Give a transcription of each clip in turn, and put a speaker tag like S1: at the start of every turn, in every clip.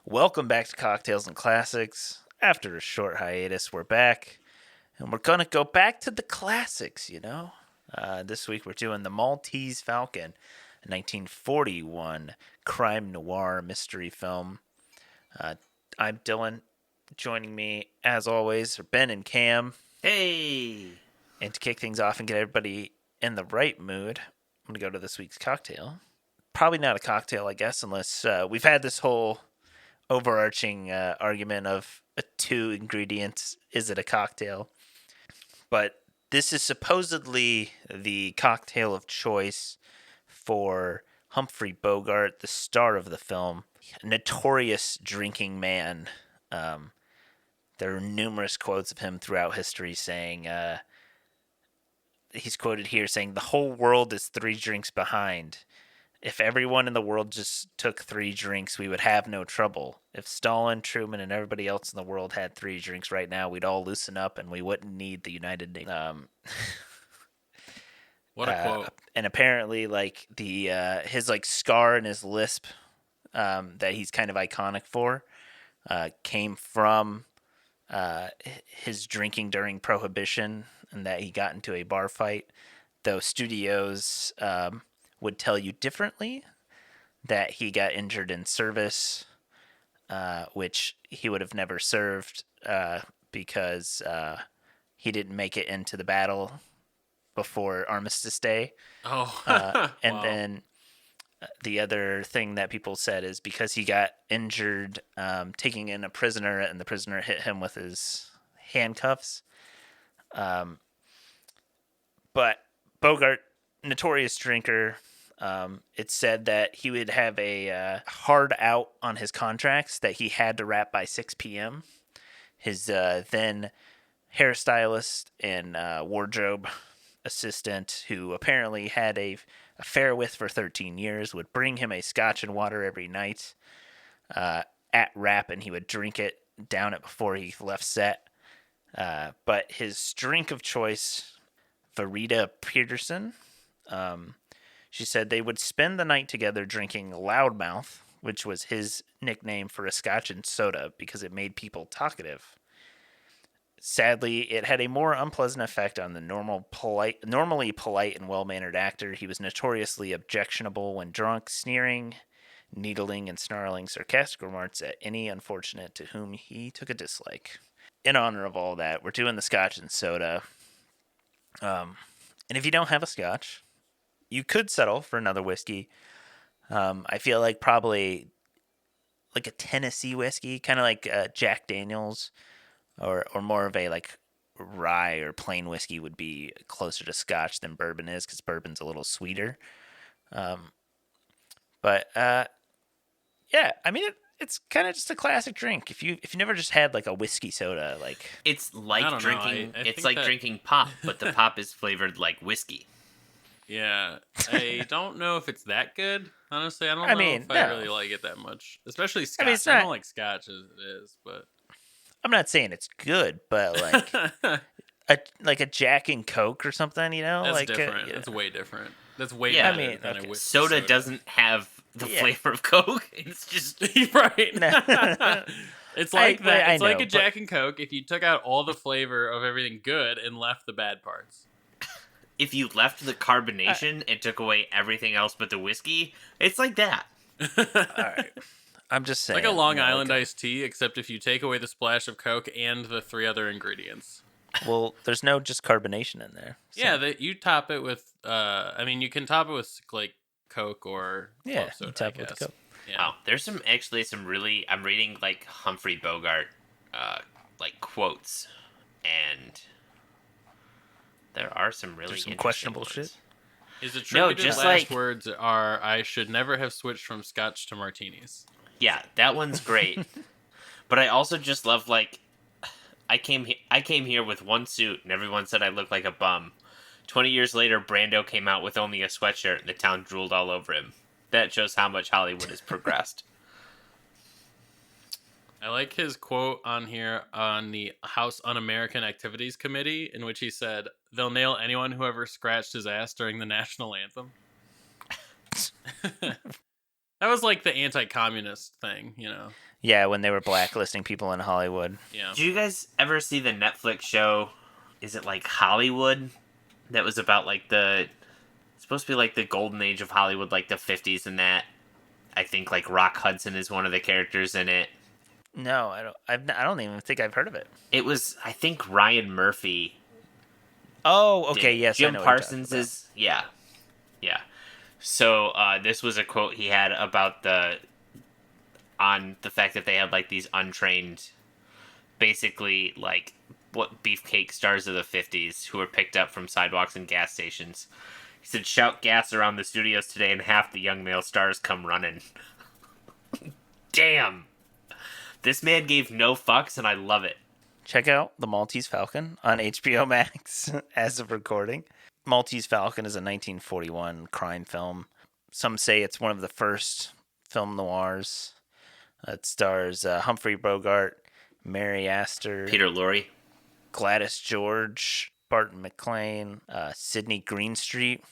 S1: Welcome back to Cocktails and Classics. After a short hiatus, we're back, and we're gonna go back to the classics. This week we're doing the Maltese Falcon, a 1941 crime noir mystery film. I'm Dylan. Joining me, as always, are Ben and Cam.
S2: Hey!
S1: And to kick things off and get everybody in the right mood, I'm gonna go to this week's cocktail. Probably not a cocktail, I guess, unless we've had this whole overarching argument of two ingredients. Is it a cocktail? But this is supposedly the cocktail of choice for Humphrey Bogart, the star of the film, a notorious drinking man. There are numerous quotes of him throughout history saying, he's quoted here saying, "The whole world is 3 drinks behind. If everyone in the world just took 3 drinks, we would have no trouble. If Stalin, Truman, and everybody else in the world had 3 drinks right now, we'd all loosen up and we wouldn't need the United Nations."
S2: What a quote.
S1: And apparently, his scar and his lisp that he's kind of iconic for came from his drinking during Prohibition, and that he got into a bar fight. Though studios would tell you differently, that he got injured in service, which he would have never served because he didn't make it into the battle before Armistice Day.
S2: Oh,
S1: And
S2: wow.
S1: then the other thing that people said is because he got injured taking in a prisoner, and the prisoner hit him with his handcuffs. But Bogart, notorious drinker, it's said that he would have a hard out on his contracts that he had to wrap by 6 p.m. His then hairstylist and wardrobe assistant, who apparently had a affair with for 13 years, would bring him a scotch and water every night at wrap, and he would drink it, down it before he left set. But his drink of choice, Verita Peterson, she said they would spend the night together drinking Loudmouth, which was his nickname for a Scotch and Soda because it made people talkative. Sadly, it had a more unpleasant effect on the normally polite and well-mannered actor. He was notoriously objectionable when drunk, sneering, needling, and snarling sarcastic remarks at any unfortunate to whom he took a dislike. In honor of all that, we're doing the Scotch and Soda. And if you don't have a Scotch, you could settle for another whiskey. I feel like probably like a Tennessee whiskey, kind of like Jack Daniels, or more of a rye or plain whiskey would be closer to Scotch than bourbon is, because bourbon's a little sweeter. But yeah, I mean it's kind of just a classic drink. If you never just had like a whiskey soda,
S2: It's
S3: I
S2: like
S3: don't know.
S2: drinking.
S3: I
S2: It's
S3: think
S2: like
S3: that-
S2: drinking pop, but the pop is flavored like whiskey.
S3: Yeah, I don't know if it's that good. Honestly, I don't
S1: I
S3: know
S1: mean,
S3: if I
S1: no.
S3: really like it that much. Especially Scotch.
S1: I mean, it's
S3: I
S1: not-
S3: don't like Scotch as it is, but
S1: I'm not saying it's good, but like a Jack and Coke or something,
S3: that's different. That's way different. That's way
S2: Yeah,
S3: better
S1: I mean,
S3: than
S1: okay.
S3: a whiskey
S2: Soda doesn't have the
S1: Yeah.
S2: flavor of Coke. It's just
S3: right. It's like that.
S1: I
S3: It's like
S1: know,
S3: a Jack and Coke if you took out all the flavor of everything good and left the bad parts.
S2: if you left the carbonation and took away everything else but the whiskey. It's like that.
S1: All right. I'm just saying.
S3: Like a Long
S1: you know,
S3: Island iced tea, except if you take away the splash of Coke and the 3 other ingredients.
S1: Well, there's no just carbonation in there. So.
S3: Yeah, that you top it with. I mean, you can top it with like Coke or
S1: Yeah,
S3: club soda,
S1: you top
S3: I
S1: it with
S3: guess.
S1: Coke.
S3: Yeah.
S2: Wow, there's some really. I'm reading like Humphrey Bogart, quotes, and there are some really
S1: There's some
S2: interesting
S1: questionable
S2: ones.
S1: shit.
S3: His attributed
S2: just
S3: last
S2: like-
S3: words are, "I should never have switched from Scotch to martinis."
S2: Yeah, that one's great. But I also just love I came here with one suit and everyone said I looked like a bum. 20 years later, Brando came out with only a sweatshirt and the town drooled all over him. That shows how much Hollywood has progressed.
S3: I like his quote on here on the House Un-American Activities Committee, in which he said, "They'll nail anyone who ever scratched his ass during the national anthem." That was like the anti-communist thing, you know.
S1: Yeah, when they were blacklisting people in Hollywood.
S3: Yeah.
S2: Do you guys ever see the Netflix show? Is it like Hollywood? That was about like it's supposed to be like the golden age of Hollywood, like the 50s and that. I think like Rock Hudson is one of the characters in it.
S1: No, I don't even think I've heard of it.
S2: It was, I think, Ryan Murphy.
S1: Oh, okay,
S2: did.
S1: yes,
S2: Jim
S1: I know
S2: Parsons
S1: what you're talking
S2: is, yeah. So this was a quote he had about on the fact that they had like these untrained, basically like what beefcake stars of the 50s who were picked up from sidewalks and gas stations. He said, "Shout gas around the studios today, and half the young male stars come running." Damn. This man gave no fucks, and I love it.
S1: Check out The Maltese Falcon on HBO Max as of recording. Maltese Falcon is a 1941 crime film. Some say it's one of the first film noirs. It stars Humphrey Bogart, Mary Astor,
S2: Peter Lorre.
S1: Gladys George, Barton McLean, Sidney Greenstreet,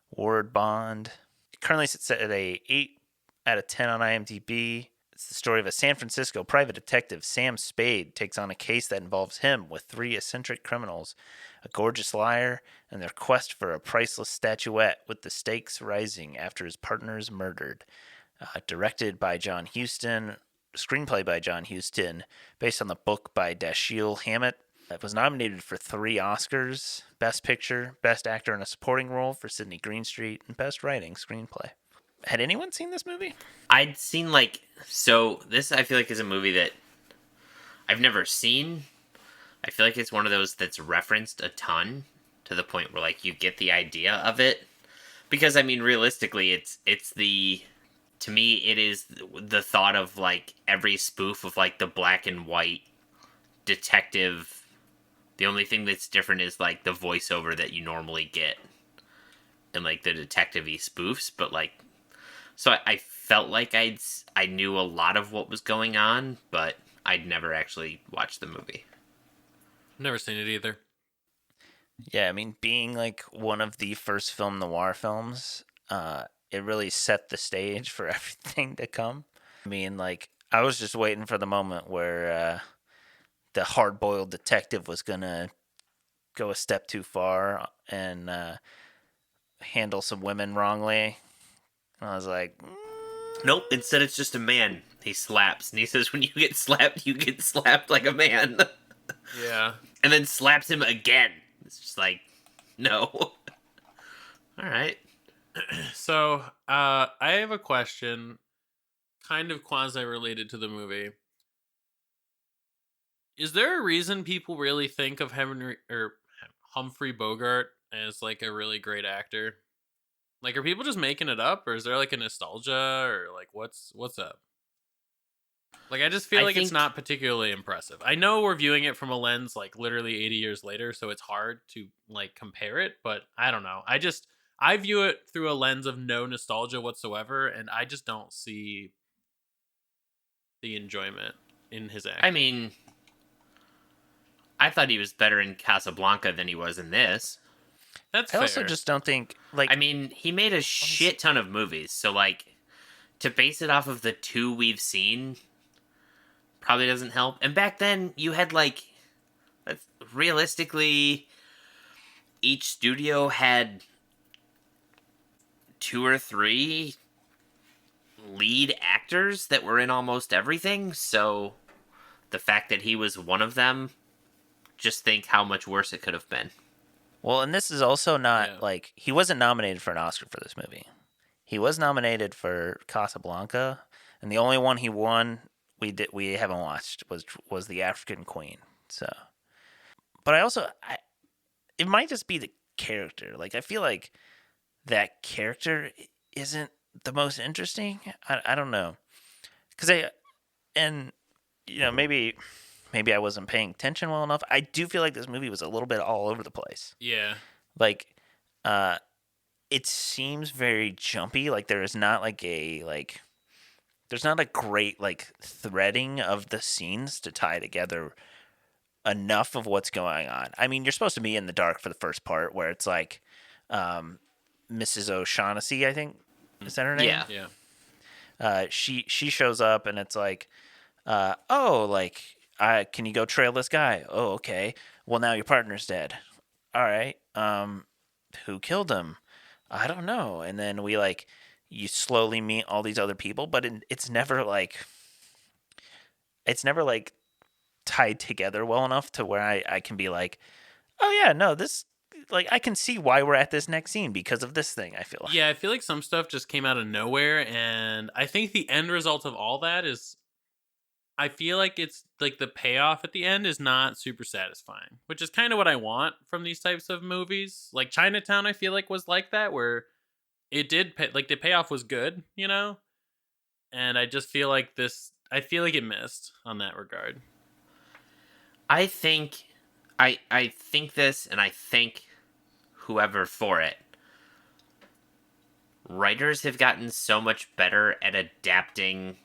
S1: Ward Bond. It currently sits at a 8 out of 10 on IMDb. It's the story of a San Francisco private detective, Sam Spade, takes on a case that involves him with 3 eccentric criminals, a gorgeous liar, and their quest for a priceless statuette, with the stakes rising after his partner is murdered. Directed by John Huston, screenplay by John Huston, based on the book by Dashiell Hammett. It was nominated for 3 Oscars: Best Picture, Best Actor in a Supporting Role for Sidney Greenstreet, and Best Writing Screenplay. Had anyone seen this movie?
S2: I'd seen this I feel like is a movie that I've never seen. I feel like it's one of those that's referenced a ton to the point where like you get the idea of it. Because I mean realistically to me it is the thought of like every spoof of like the black and white detective. The only thing that's different is like the voiceover that you normally get in like the detective-y spoofs, but like so I felt like I knew a lot of what was going on, but I'd never actually watched the movie.
S3: Never seen it either.
S1: Yeah, I mean, being like one of the first film noir films, it really set the stage for everything to come. I mean, like, I was just waiting for the moment where the hard-boiled detective was gonna go a step too far and handle some women wrongly. And I was like,
S2: Nope, instead it's just a man he slaps, and he says when you get slapped like a man.
S3: Yeah.
S2: And then slaps him again. It's just like, no. Alright.
S3: So, I have a question, kind of quasi-related to the movie. Is there a reason people really think of Humphrey Bogart as like a really great actor? Like, are people just making it up, or is there like a nostalgia, or like what's up? Like, I just feel like it's not particularly impressive. I know we're viewing it from a lens like literally 80 years later, so it's hard to like compare it, but I don't know. I view it through a lens of no nostalgia whatsoever, and I just don't see the enjoyment in his acting.
S2: I mean, I thought he was better in Casablanca than he was in this.
S3: That's
S1: I
S3: fair.
S1: also just don't think, like...
S2: I mean, he made a shit ton of movies, so, like, to base it off of the 2 we've seen probably doesn't help. And back then, you had, like, realistically, each studio had 2 or 3 lead actors that were in almost everything, so the fact that he was one of them, just think how much worse it could have been.
S1: Well, and this is also not, like, he wasn't nominated for an Oscar for this movie. He was nominated for Casablanca, and the only one he won we haven't watched was The African Queen. So, but it might just be the character. Like, I feel like that character isn't the most interesting. I don't know, maybe I wasn't paying attention well enough. I do feel like this movie was a little bit all over the place.
S3: Yeah.
S1: Like, it seems very jumpy. Like, there's not a great, like, threading of the scenes to tie together enough of what's going on. I mean, you're supposed to be in the dark for the first part where it's like, Mrs. O'Shaughnessy, I think. Is that her name?
S2: Yeah.
S1: she shows up and it's like, oh, like, can you go trail this guy? Oh, okay. Well, now your partner's dead. All right. Who killed him? I don't know. And then you slowly meet all these other people, but it's never like tied together well enough to where I can be like, oh yeah, no, this, like, I can see why we're at this next scene because of this thing. I feel like.
S3: Yeah, I feel like some stuff just came out of nowhere, and I think the end result of all that is, I feel like it's like the payoff at the end is not super satisfying, which is kind of what I want from these types of movies. Like Chinatown, I feel like was like that, where it did pay, like the payoff was good, you know, and I just feel like I feel like it missed on that regard.
S2: I think I think this, and I thank whoever for it. Writers have gotten so much better at adapting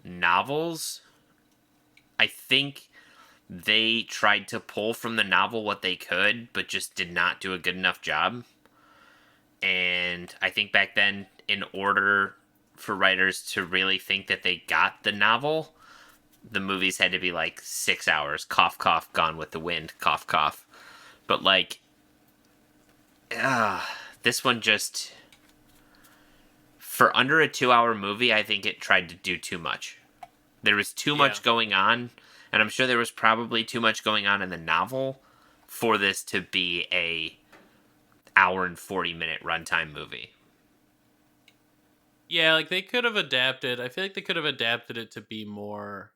S2: novels. I think they tried to pull from the novel what they could, but just did not do a good enough job. And I think back then, in order for writers to really think that they got the novel, the movies had to be like 6 hours. Cough, cough, Gone with the Wind. Cough, cough. But like, this one just, for under a 2-hour movie, I think it tried to do too much. There was too much going on, and I'm sure there was probably too much going on in the novel for this to be a hour and 40-minute runtime movie.
S3: Yeah, like they could have adapted. I feel like they could have adapted it to be more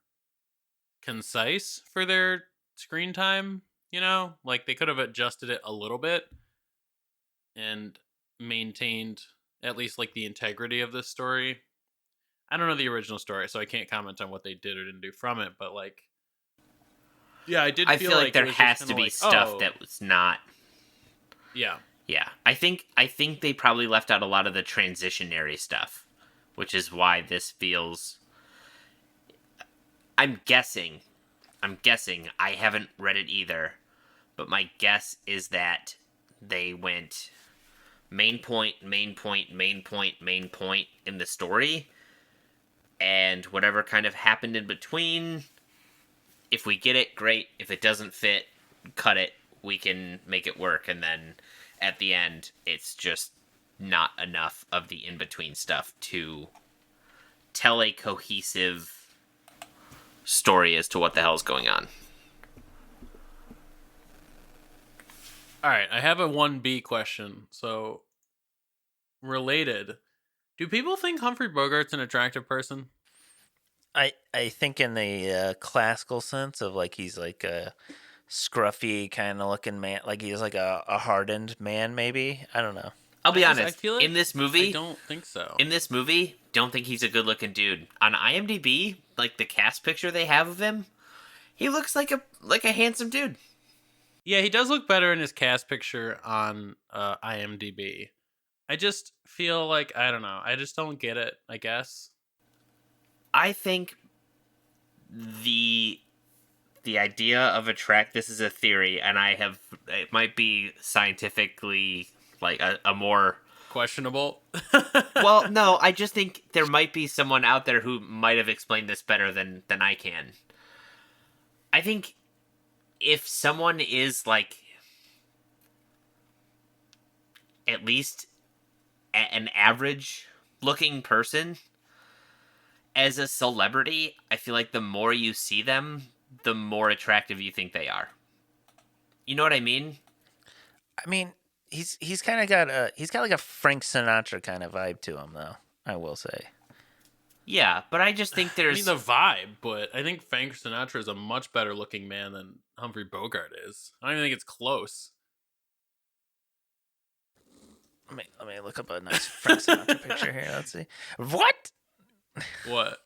S3: concise for their screen time, you know? Like they could have adjusted it a little bit and maintained at least like the integrity of this story. I don't know the original story, so I can't comment on what they did or didn't do from it, but like, yeah, I did
S2: I
S3: feel
S2: feel
S3: like
S2: there
S3: it was
S2: has
S3: just
S2: to
S3: kinda
S2: be
S3: like,
S2: stuff that was not.
S3: Yeah.
S2: Yeah, I think they probably left out a lot of the transitionary stuff, which is why this feels. I'm guessing. I haven't read it either, but my guess is that they went main point, main point, main point, main point in the story, and whatever kind of happened in between. If we get it, great. If it doesn't fit, cut it. We can make it work, and then at the end, it's just not enough of the in-between stuff to tell a cohesive story as to what the hell's going on.
S3: All right, I have a 1B question. So, related. Do people think Humphrey Bogart's an attractive person?
S1: I think in the classical sense of like he's like a scruffy kind of looking man, like he's like a hardened man, maybe. I don't know.
S2: I'll be
S3: I
S2: honest.
S3: feel like
S2: In this movie,
S3: I don't think so.
S2: don't think he's a good-looking dude. On IMDb, like the cast picture they have of him, he looks like a handsome dude.
S3: Yeah, he does look better in his cast picture on IMDb. I just feel like, I don't know. I just don't get it, I guess.
S2: I think the idea of this is a theory, and it might be scientifically like a more
S3: Questionable.
S2: well, no, I just think there might be someone out there who might have explained this better than I can. I think if someone is like at least an average looking person as a celebrity, I feel like the more you see them, the more attractive you think they are. You know what I mean?
S1: I mean, he's kind of got like a Frank Sinatra kind of vibe to him, though. I will say.
S2: Yeah, but I just think
S3: I
S2: there's
S3: mean, the vibe, but I think Frank Sinatra is a much better looking man than Humphrey Bogart is. I don't even think it's close.
S1: Let me look up a nice Frank Sinatra picture here. Let's see. What?
S3: What?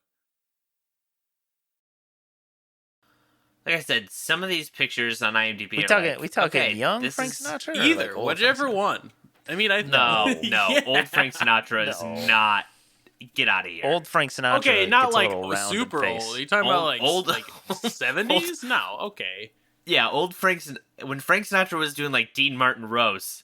S2: like I said, some of these pictures on IMDb
S1: We talking
S2: okay,
S1: young Frank Sinatra? Or
S3: Either,
S1: like old
S3: whichever
S1: Frank Sinatra?
S3: one. I mean, I
S2: No,
S3: Yeah.
S2: old Frank Sinatra is
S1: No.
S2: not. Get out of here.
S1: Old Frank Sinatra.
S3: Okay, not
S1: gets a
S3: like
S1: little rounded
S3: super
S1: face.
S3: old. Are you talking about like
S2: Old-
S3: like 70s? No, okay.
S2: Yeah, old when Frank Sinatra was doing like Dean Martin roasts.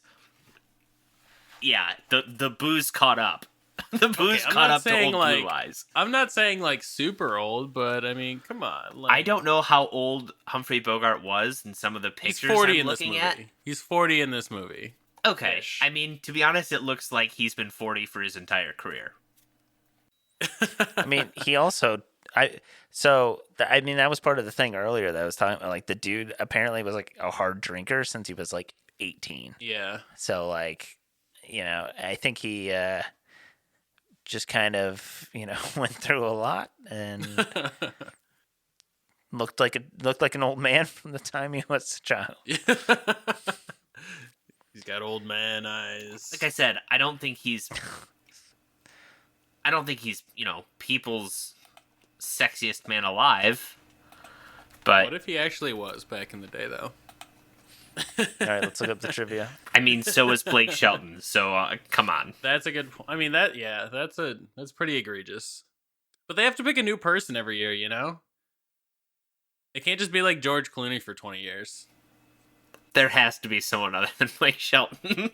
S2: Yeah, the booze caught up. The booze
S3: I'm
S2: caught
S3: not
S2: up to
S3: saying,
S2: old
S3: like-
S2: Blue Eyes.
S3: I'm not saying like super old, but I mean, come on. Like,
S2: I don't know how old Humphrey Bogart was in some of the
S3: He's
S2: pictures
S3: 40
S2: I'm
S3: in this
S2: looking
S3: movie.
S2: at.
S3: He's 40 in this movie.
S2: Okay,
S3: Ish.
S2: I mean, to be honest, it looks like he's been 40 for his entire career.
S1: I mean, he also, that was part of the thing earlier that I was talking about. Like, the dude apparently was like a hard drinker since he was like 18.
S3: Yeah.
S1: So, like, I think he just kind of, went through a lot and looked like an old man from the time he was a child.
S3: He's got old man eyes.
S2: Like I said, I don't think he's people's sexiest man alive. But
S3: What if he actually was back in the day, though?
S1: All right, let's look up the trivia.
S2: I mean, so is Blake Shelton. So come on.
S3: That's a good. I mean, that's pretty egregious. But they have to pick a new person every year, you know. It can't just be like George Clooney for 20 years.
S2: There has to be someone other than Blake Shelton.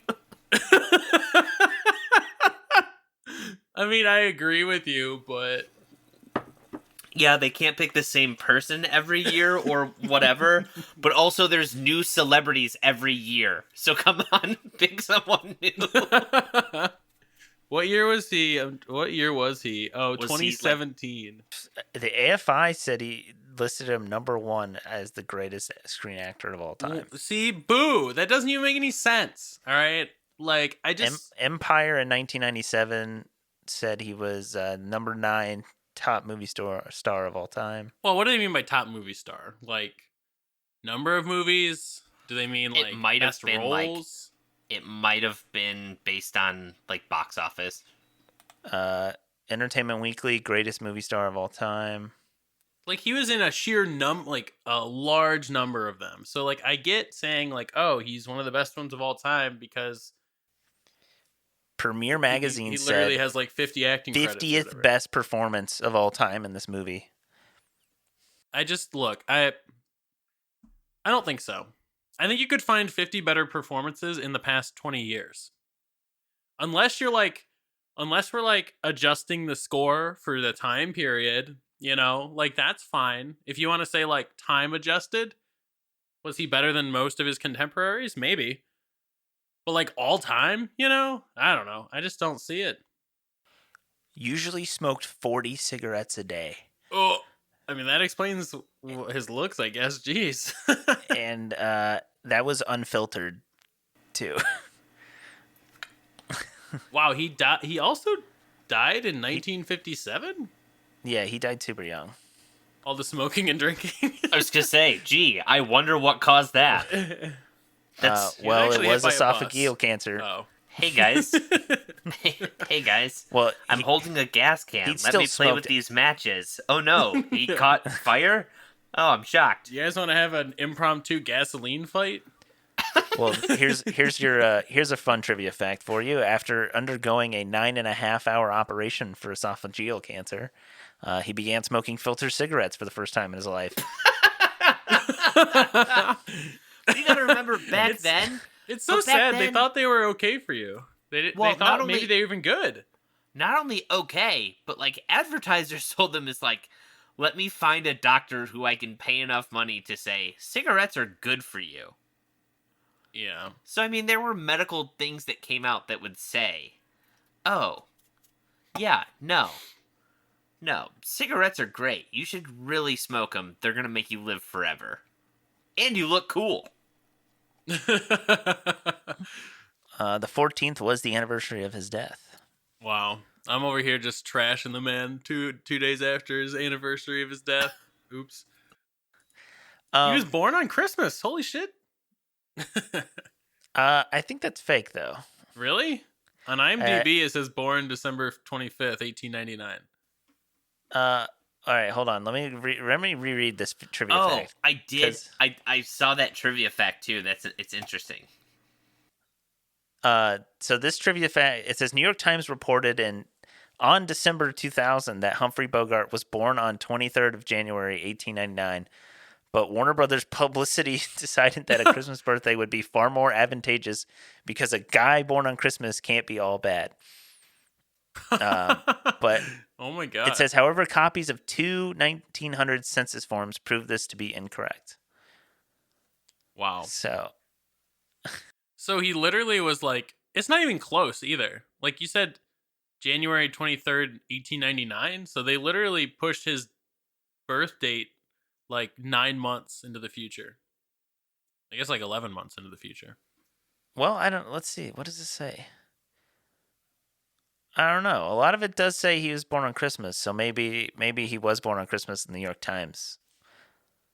S3: I mean, I agree with you, but
S2: Yeah, they can't pick the same person every year or whatever, but also there's new celebrities every year. So come on, pick someone new.
S3: What year was he? Oh,
S2: Was he, like-
S3: 2017.
S1: The AFI said he listed him number 1 as the greatest screen actor of all time.
S3: See, boo! That doesn't even make any sense. All right, like I just
S1: Empire in 1997 said he was number 9 top movie star of all time.
S3: well, what do they mean by top movie star? Like number of movies? Do they mean
S2: It
S3: like
S2: might have
S3: best
S2: been, like-
S3: roles?
S2: It might have been based on like box office.
S1: Entertainment Weekly, greatest movie star of all time.
S3: Like he was in a sheer a large number of them. So like I get saying like, oh, he's one of the best ones of all time because
S1: Premiere Magazine
S3: he literally
S1: said
S3: has like 50 acting credits. or
S1: 50th
S3: whatever.
S1: best performance of all time in this movie.
S3: I just look, I don't think so. I think you could find 50 better performances in the past 20 years. Unless we're like adjusting the score for the time period, like that's fine. If you want to say like time adjusted, was he better than most of his contemporaries? Maybe. But like all time, I don't know. I just don't see it.
S1: Usually smoked 40 cigarettes a day.
S3: Oh, I mean, that explains his looks, I guess. Jeez.
S1: And that was unfiltered, too.
S3: Wow, he also died in 1957?
S1: Yeah, he died super young.
S3: All the smoking and drinking?
S2: I was gonna say, gee, I wonder what caused that. That's
S1: Well, it
S3: actually
S1: was
S3: hit by a bus.
S1: esophageal cancer.
S3: Oh.
S2: hey guys, hey guys.
S1: Well,
S2: I'm holding a gas can.
S1: he
S2: Let
S1: still
S2: me play with
S1: smoked it.
S2: these matches. Oh no, he caught fire. Oh, I'm shocked.
S3: Do you guys want to have an impromptu gasoline fight?
S1: Well, here's a fun trivia fact for you. After undergoing a 9.5-hour operation for esophageal cancer, he began smoking filter cigarettes for the first time in his life.
S2: You gotta remember back
S3: It's-
S2: then.
S3: It's so
S2: But back
S3: sad. They
S2: then-
S3: thought they were okay for you. They
S2: Well,
S3: thought
S2: not
S3: maybe
S2: only-
S3: they were even good.
S2: Not only okay, but like advertisers sold them as like, let me find a doctor who I can pay enough money to say cigarettes are good for you.
S3: Yeah.
S2: So I mean, there were medical things that came out that would say, "Oh, yeah, no, cigarettes are great. You should really smoke them. They're gonna make you live forever, and you look cool."
S1: The 14th was the anniversary of his death.
S3: Wow. I'm over here just trashing the man 2 days after his anniversary of his death. Oops. He was born on Christmas. Holy shit.
S1: I think that's fake, though.
S3: Really? On IMDb, it says born December 25th, 1899.
S1: All right, hold on. Let me reread this trivia
S2: Oh,
S1: fact.
S2: I did.
S1: 'Cause-
S2: I saw that trivia fact too. It's interesting.
S1: So this trivia fact, it says New York Times reported on December 2000 that Humphrey Bogart was born on 23rd of January 1899, but Warner Brothers publicity decided that a Christmas birthday would be far more advantageous because a guy born on Christmas can't be all bad. But
S3: oh my god.
S1: it says, however, copies of two 1900 census forms prove this to be incorrect.
S3: Wow.
S1: So
S3: he literally was like, it's not even close either. Like you said, January 23rd, 1899. So they literally pushed his birth date like 9 months into the future. I guess like 11 months into the future.
S1: well, let's see. What does it say? I don't know. A lot of it does say he was born on Christmas, so maybe he was born on Christmas in the New York Times.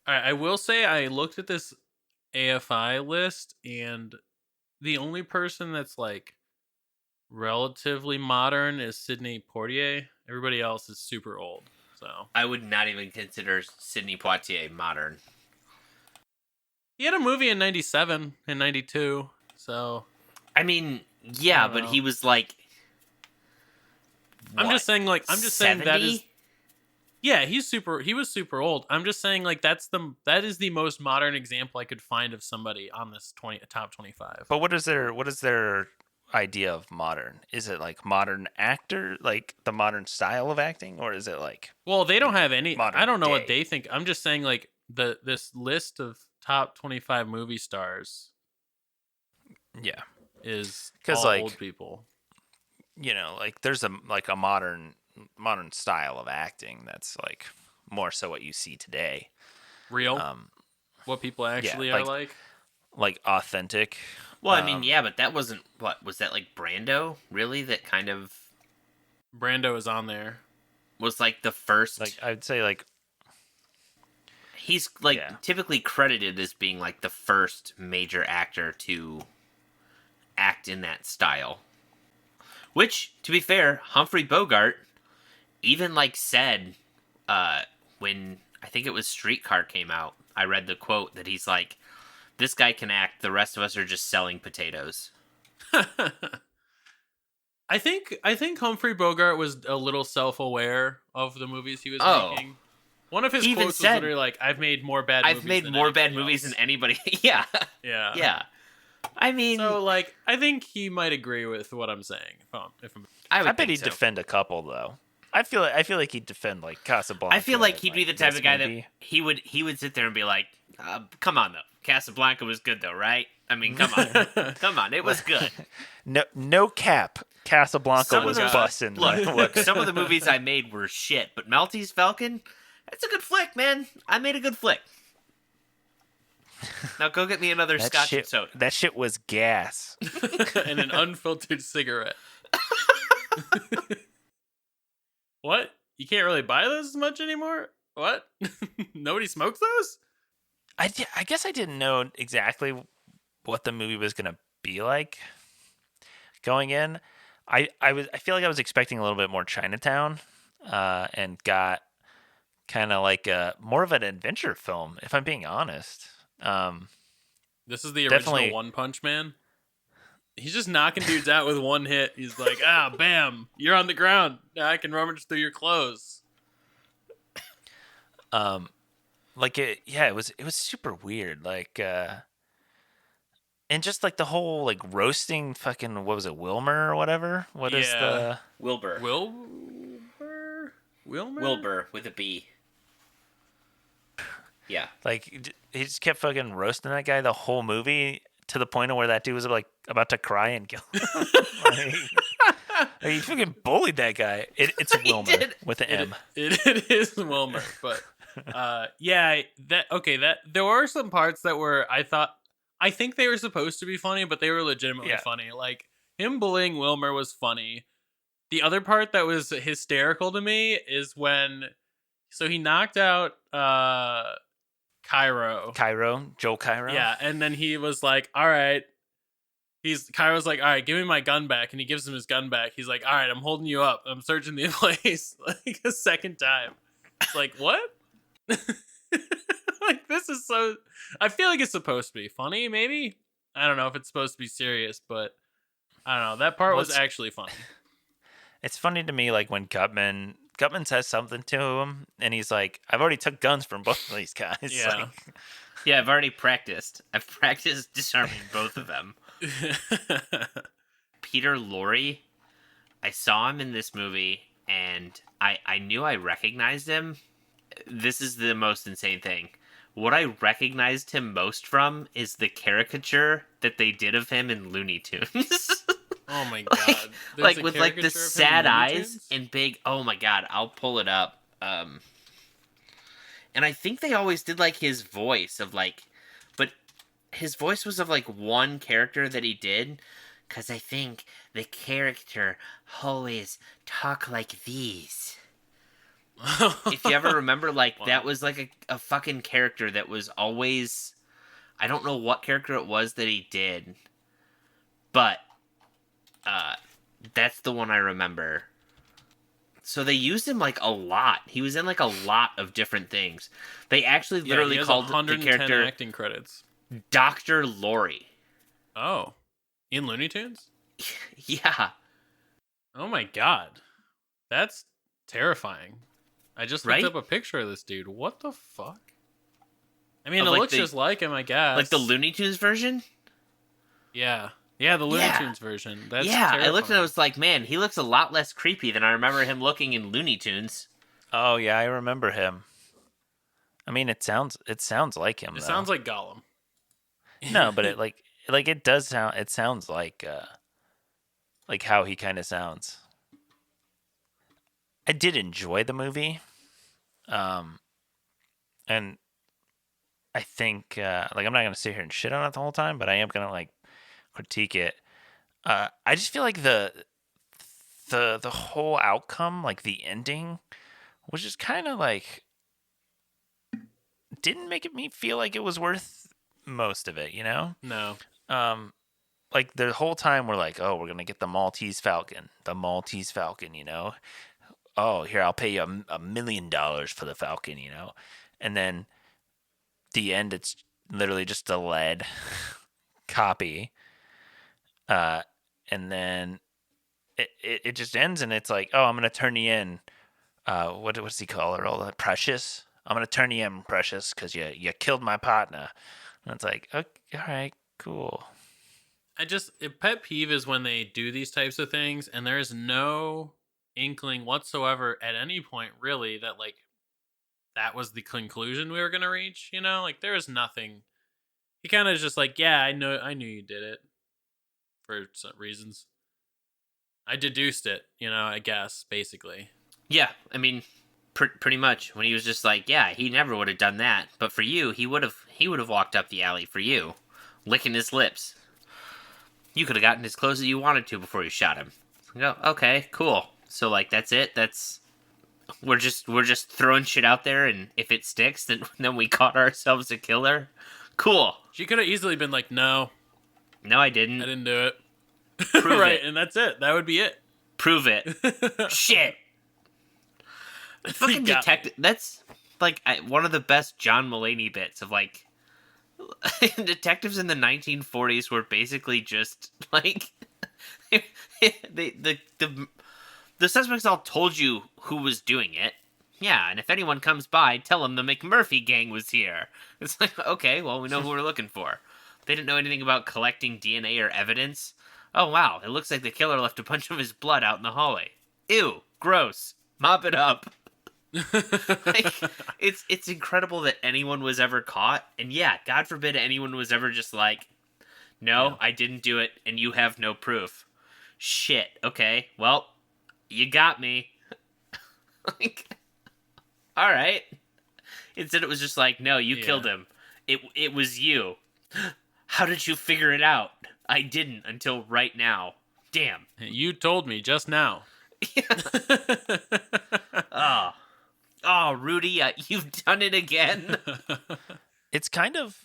S3: All right, I will say I looked at this AFI list, and the only person that's like relatively modern is Sidney Poitier. Everybody else is super old. So
S2: I would not even consider Sidney Poitier modern.
S3: he had a movie in 97 and 92. So
S2: I mean, yeah, but he was like,
S3: I'm just saying that is,
S2: 70?
S3: yeah, he was super old. I'm just saying like that is the most modern example I could find of somebody on this top 25.
S1: But what is their idea of modern? Is it like modern actor, like the modern style of acting, or is it like,
S3: well, they don't have any,
S1: modern
S3: I don't know
S1: day?
S3: what they think. I'm just saying like this list of top 25 movie stars
S1: yeah,
S3: is
S1: 'cause,
S3: all
S1: like,
S3: old people.
S1: you know, like there's a modern style of acting that's like more so what you see today.
S3: Real? What people actually are
S1: like authentic.
S2: Well, I mean, yeah, but that wasn't, what, was that like Brando, really? That kind of
S3: Brando is on there.
S2: was like the first,
S1: Like I'd say like
S2: he's like typically credited as being like the first major actor to act in that style. Which, to be fair, Humphrey Bogart even like said when I think it was Streetcar came out, I read the quote that he's like, this guy can act, the rest of us are just selling potatoes.
S3: I think Humphrey Bogart was a little self-aware of the movies he was making. One of his
S2: He
S3: quotes was literally like, I've made more bad movies
S2: than anybody. Yeah.
S3: Yeah.
S2: Yeah. I mean,
S3: so like I think he might agree with what I'm saying.
S1: I bet he'd defend a couple though. I feel like he'd defend like Casablanca.
S2: I feel like he'd be the type of guy that he would sit there and be like, come on though, Casablanca was good though, right? I mean, come on, come on, it was good.
S1: No cap. Casablanca was busting.
S2: Look, some of the movies I made were shit, but Maltese Falcon, that's a good flick, man. I made a good flick. Now go get me another Scotch and Soda.
S1: That shit was gas.
S3: And an unfiltered cigarette. What? You can't really buy those as much anymore? What? Nobody smokes those?
S1: I guess I didn't know exactly what the movie was gonna be like going in. I feel like I was expecting a little bit more Chinatown, and got kind of like more of an adventure film, if I'm being honest.
S3: This is the original One Punch Man. He's just knocking dudes out with one hit. He's like, bam, you're on the ground. Now I can rummage through your clothes.
S1: It was super weird. Like, and just like the whole like roasting fucking, what was it, Wilmer or whatever? What is the
S2: Wilbur? Wilbur with a B. Yeah. Like
S1: he just kept fucking roasting that guy the whole movie to the point of where that dude was like about to cry and kill him. Like, he fucking bullied that guy. It's Wilmer with an M.
S3: It is Wilmer, but there were some parts that were I think they were supposed to be funny, but they were legitimately funny. Like him bullying Wilmer was funny. The other part that was hysterical to me is when he knocked out Joel Cairo. Yeah, and then he was like, all right. Cairo's like, all right, give me my gun back. And he gives him his gun back. He's like, all right, I'm holding you up. I'm searching the place like a second time. It's like, what? Like, this is so... I feel like it's supposed to be funny, maybe? I don't know if it's supposed to be serious, but I don't know. That part was actually funny.
S1: It's funny to me, like, when Gutman says something to him, and he's like, I've already took guns from both of these guys.
S3: Yeah.
S1: Like,
S2: yeah, I've already practiced. I've practiced disarming both of them. Peter Lorre, I saw him in this movie, and I knew I recognized him. This is the most insane thing. What I recognized him most from is the caricature that they did of him in Looney Tunes.
S3: Oh my
S2: like,
S3: god! There's
S2: like
S3: a
S2: with like the
S3: caricature of him in
S2: sad
S3: Looney
S2: eyes
S3: Tunes?
S2: and big. Oh my god! I'll pull it up. And I think they always did like his voice of like, but his voice was of like one character that he did. Cause I think the character always talk like these. If you ever remember, like,
S3: Wow.
S2: that was like a fucking character that was always. I don't know what character it was that he did, but that's the one I remember. So they used him like a lot. He was in like a lot of different things. They actually
S3: Yeah,
S2: literally
S3: he has
S2: called the
S3: 110
S2: character
S3: acting credits.
S2: Dr. Lori.
S3: Oh, in Looney Tunes?
S2: Yeah.
S3: Oh my god, that's terrifying. I just looked
S2: Right?
S3: up a picture of this dude. What the fuck? I mean,
S2: Of,
S3: it
S2: like,
S3: looks
S2: the-
S3: just like him, I guess.
S2: Like the Looney Tunes version?
S3: Yeah, the Looney
S2: Yeah.
S3: Tunes version. That's
S2: Yeah, I looked and I
S3: terrifying.
S2: was like, man, he looks a lot less creepy than I remember him looking in Looney Tunes.
S1: Oh yeah, I remember him. I mean, it sounds like him.
S3: It
S1: though.
S3: sounds like Gollum.
S1: No, but it does sound. It sounds like how he kind of sounds. I did enjoy the movie, and I think like I'm not gonna sit here and shit on it the whole time, but I am gonna like critique it. I just feel like the whole outcome, like the ending, was just kind of like didn't make me feel like it was worth most of it, you know?
S3: No.
S1: Like the whole time we're like, oh, we're gonna get the Maltese Falcon, you know? Oh, here I'll pay you $1 million for the Falcon, you know? And then the end, it's literally just a lead copy, and then it just ends, and it's like, oh, I'm gonna turn you in. What's he call her? All that Precious. I'm gonna turn you in, Precious, because you killed my partner. And it's like, okay, all right, cool.
S3: A pet peeve is when they do these types of things and there is no inkling whatsoever at any point really that like that was the conclusion we were gonna reach. You know, like there is nothing. He kind of just like, yeah, I knew you did it for some reasons. I deduced it, you know, I guess basically.
S2: Yeah, I mean, pretty much. When he was just like, yeah, he never would have done that, but for you, he would have walked up the alley for you, licking his lips. You could have gotten as close as you wanted to before you shot him. Go, okay, cool. So like that's it. We're just throwing shit out there, and if it sticks, then we caught ourselves a killer. Cool.
S3: She could have easily been like, no,
S2: No, I
S3: I
S2: didn't.
S3: didn't do it.
S2: Prove
S3: right,
S2: it.
S3: and that's it. That would be it.
S2: Prove it. Shit. Fucking
S3: Got
S2: detective. That's like one of the best John Mulaney bits of like detectives in the 1940s were basically just like the suspects all told you who was doing it. Yeah, and if anyone comes by, tell them the McMurphy gang was here. It's like, okay, well, we know who we're looking for. They didn't know anything about collecting DNA or evidence. Oh, wow, it looks like the killer left a bunch of his blood out in the hallway. Ew, gross. Mop it up. Like, it's incredible that anyone was ever caught. And yeah, God forbid anyone was ever just like, no,
S3: Yeah.
S2: I didn't do it, and you have no proof. Shit, okay, well, you got me. Like, all right. Instead, it was just like, no, you killed him. It was you. How did you figure it out? I didn't until right now. Damn.
S3: You told me just now.
S2: Oh, Rudy, you've done it again.
S1: It's kind of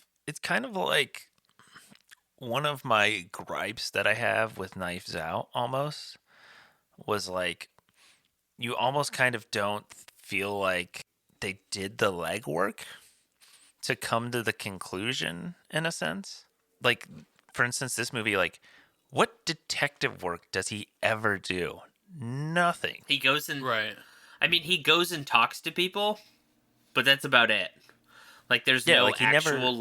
S1: like one of my gripes that I have with Knives Out almost was like you almost kind of don't feel like they did the legwork to come to the conclusion in a sense. Like for instance, this movie, like what detective work does he ever do? Nothing.
S2: He goes and
S3: Right.
S2: I mean, he goes and talks to people, but that's about it. Like, there's
S1: Yeah,
S2: no
S1: like, he
S2: actual
S1: never-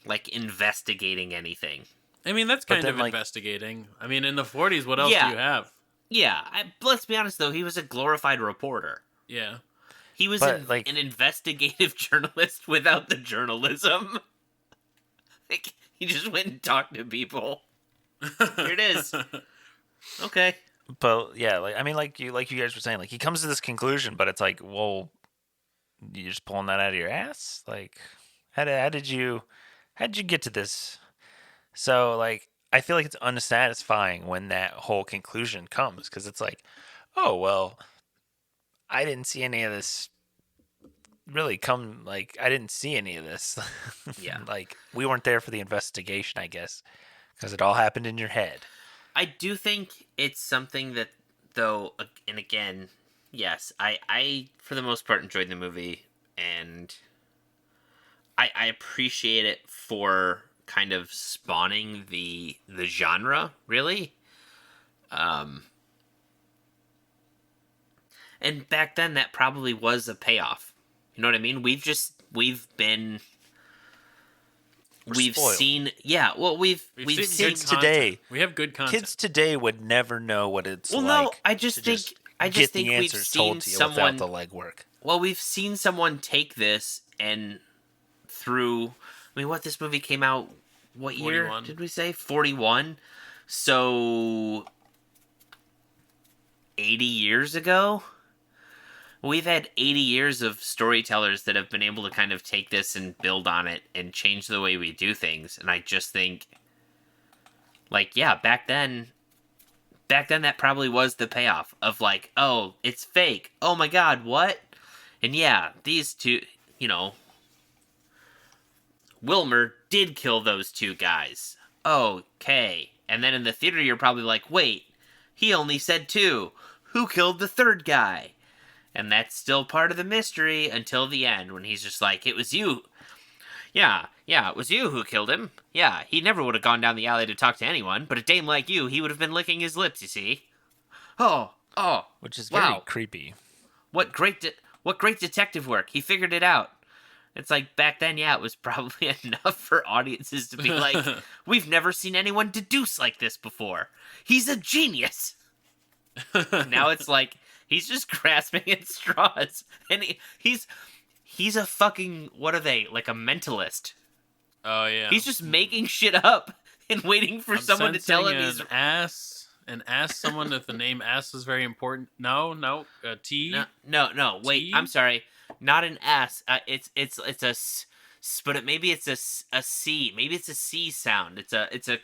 S2: like investigating anything.
S3: I mean, that's
S1: But
S3: kind
S1: then,
S3: of
S1: like-
S3: investigating. I mean, in the 40s, what else
S2: Yeah.
S3: do you have?
S2: Yeah, let's be honest though, he was a glorified reporter.
S3: Yeah.
S2: He was
S1: But
S2: an investigative journalist without the journalism. Like, he just went and talked to people. Here it is. Okay.
S1: But yeah, like I mean, like you guys were saying, like he comes to this conclusion, but it's like, well, you're just pulling that out of your ass. Like, how did you get to this? So like, I feel like it's unsatisfying when that whole conclusion comes because it's like, oh well, I didn't see any of this really come. Like, I didn't see any of this.
S2: Yeah.
S1: Like, we weren't there for the investigation, I guess, because it all happened in your head.
S2: I do think it's something that, though, and again, yes, I for the most part enjoyed the movie, and I appreciate it for kind of spawning the genre, really. And back then, that probably was a payoff. You know what I mean? We've
S1: Spoiled.
S2: seen, yeah. Well, we've
S3: seen
S2: seen.
S3: good
S1: today.
S3: content. We have good content.
S1: Kids today would never know what it's
S2: Well,
S1: like.
S2: no, I just
S1: to
S2: think I
S1: get
S2: just
S1: the
S2: think we've
S1: answers
S2: seen
S1: told to you
S2: someone.
S1: without the legwork.
S2: Well, we've seen someone take this and through. I mean, what this movie came out? What year
S3: 41.
S2: did we say? 41. So 80 years ago. We've had 80 years of storytellers that have been able to kind of take this and build on it and change the way we do things. And I just think, like, yeah, back then that probably was the payoff of like, oh, it's fake. Oh my God, what? And yeah, these two, Wilmer did kill those two guys. Okay. And then in the theater, you're probably like, wait, he only said two. Who killed the third guy? And that's still part of the mystery until the end when he's just like, it was you. Yeah, it was you who killed him. Yeah, he never would have gone down the alley to talk to anyone, but a dame like you, he would have been licking his lips, you see. Oh,
S1: Which is very
S2: wow.
S1: creepy.
S2: What great detective work. He figured it out. It's like, back then, yeah, it was probably enough for audiences to be like, we've never seen anyone deduce like this before. He's a genius. Now it's like, he's just grasping at straws. And he's a fucking, what are they, like a mentalist.
S3: Oh yeah.
S2: He's just making shit up and waiting for someone to tell him he's...
S3: and ask someone if the name ass was very important. No, T.
S2: No. Wait,
S3: T?
S2: I'm sorry. Not an S. It's a, but maybe it's a C. Maybe it's a C sound. It's a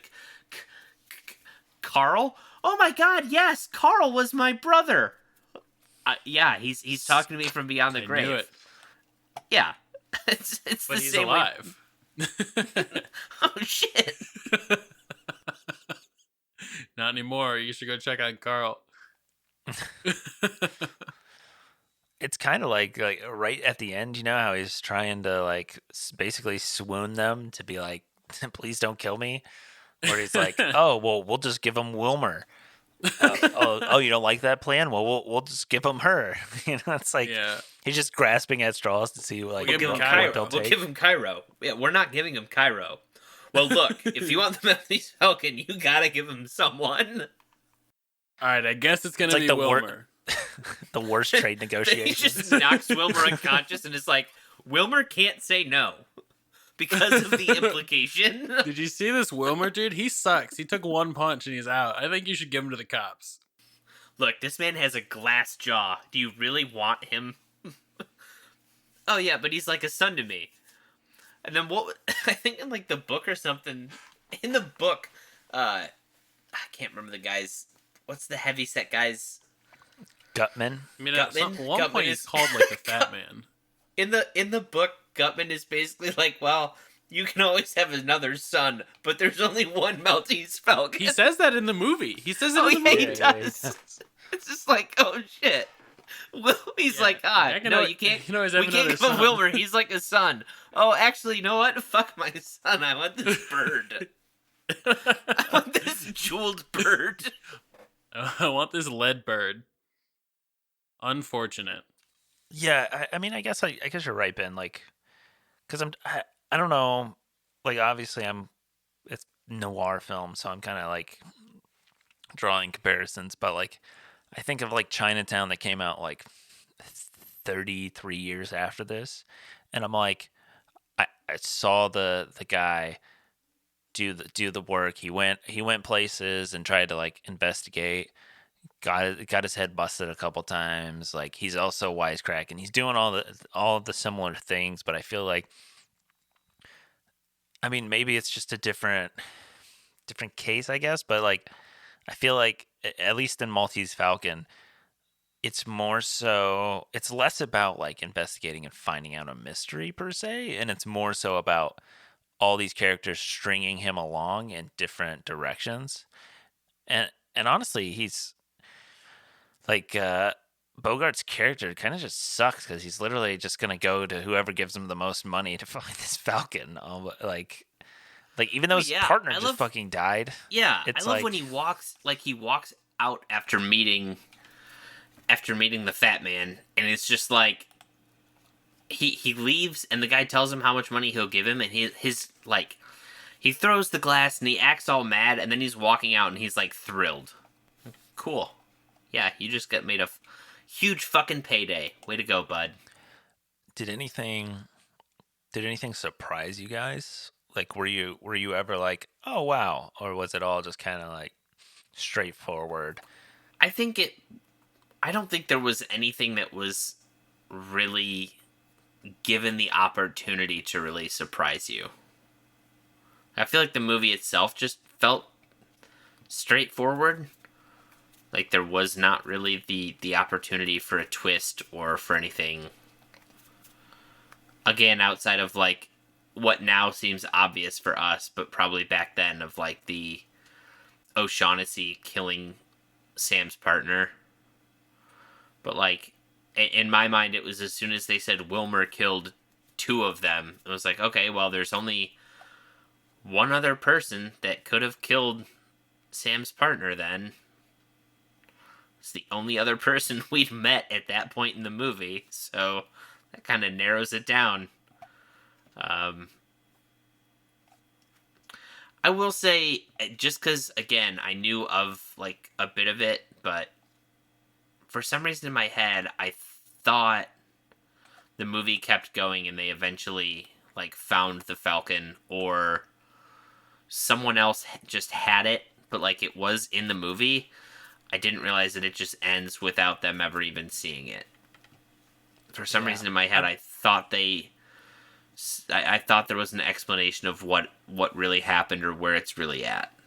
S2: Carl. Oh my God! Yes, Carl was my brother. Yeah, he's talking to me from beyond the grave.
S3: Knew it.
S2: Yeah, it's
S3: But
S2: the
S3: he's
S2: same
S3: alive.
S2: way. Oh shit!
S3: Not anymore. You should go check on Carl.
S1: It's kind of like right at the end, you know how he's trying to like basically swoon them to be like, please don't kill me, or he's like, oh well, we'll just give him Wilmer. Oh, you don't like that plan? Well, we'll just give him her. It's like he's just grasping at straws to see like
S2: We'll give him
S1: what
S2: Cairo.
S1: they'll
S2: We'll
S1: take.
S2: give him Cairo. Yeah, we're not giving him Cairo. Well, look, if you want the Maltese Falcon, you gotta give him someone.
S3: All right, I guess it's gonna
S1: like
S3: be
S1: the
S3: Wilmer.
S1: The worst trade
S2: He
S1: negotiations.
S2: just knocks Wilmer unconscious and is like, Wilmer can't say no because of the implication.
S3: Did you see this Wilmer dude? He sucks. He took one punch and he's out. I think you should give him to the cops.
S2: Look, this man has a glass jaw. Do you really want him? Oh yeah, but he's like a son to me. And then what? I think in like the book or something. In the book, I can't remember the guy's. What's the heavyset guy's?
S1: Gutman.
S3: I mean,
S2: Gutman?
S3: at one
S2: Gutman
S3: point
S2: is-
S3: he's called like the fat man.
S2: In the book, Gutman is basically like, well, you can always have another son, but there's only one Maltese Falcon.
S3: He says that in the movie. He says it
S2: Oh
S3: in the
S2: yeah,
S3: movie.
S2: he does. It's just like, oh shit. Well, he's
S3: Yeah,
S2: like,
S3: I can
S2: no,
S3: al-
S2: you can't.
S3: you can always
S2: We
S3: have
S2: can't
S3: another
S2: give him
S3: son.
S2: Wilmer. He's like a son. Oh, actually, you know what? Fuck my son. I want this bird. I want this jeweled bird.
S3: I want this lead bird. Unfortunate.
S1: Yeah, I mean, I guess you're right, Ben. Like, because I don't know. Like, obviously, it's noir film, so I'm kind of like drawing comparisons, but like I think of like Chinatown that came out like 33 years after this, and I'm like, I saw the guy do the work. He went places and tried to like investigate. Got his head busted a couple times. Like he's also wisecracking. He's doing all of the similar things, but I feel like, I mean, maybe it's just a different case, I guess. But like I feel like at least in Maltese Falcon, it's less about like investigating and finding out a mystery per se, and it's more so about all these characters stringing him along in different directions. And honestly, he's like Bogart's character kind of just sucks because he's literally just gonna go to whoever gives him the most money to find this Falcon. Like even though
S2: Well,
S1: his
S2: yeah,
S1: partner
S2: I
S1: just
S2: love.
S1: fucking died,
S2: Yeah, I
S1: it's
S2: love when
S1: like,
S2: he walks out after meeting the fat man, and it's just like he leaves, and the guy tells him how much money he'll give him, and his like he throws the glass and he acts all mad, and then he's walking out and he's like thrilled. Cool. Yeah, you just got made a huge fucking payday. Way to go, bud.
S1: did anything did anything surprise you guys? Like were you ever like, oh wow, or was it all just kind of like straightforward?
S2: I think it. I don't think there was anything that was really given the opportunity to really surprise you. I feel like the movie itself just felt straightforward. Like there was not really the opportunity for a twist or for anything. Again, outside of like what now seems obvious for us, but probably back then of like the O'Shaughnessy killing Sam's partner. But like in my mind, it was as soon as they said Wilmer killed two of them, it was like, okay, well, there's only one other person that could have killed Sam's partner then. It's the only other person we'd met at that point in the movie, so that kind of narrows it down. Um, I will say, just because, again, I knew of, like, a bit of it, but for some reason in my head, I thought the movie kept going and they eventually, like, found the Falcon, or someone else just had it, but, like, it was in the movie. I didn't realize that it just ends without them ever even seeing it. For some
S1: Yeah.
S2: reason in my head, I thought I thought there was an explanation of what really happened or where it's really at.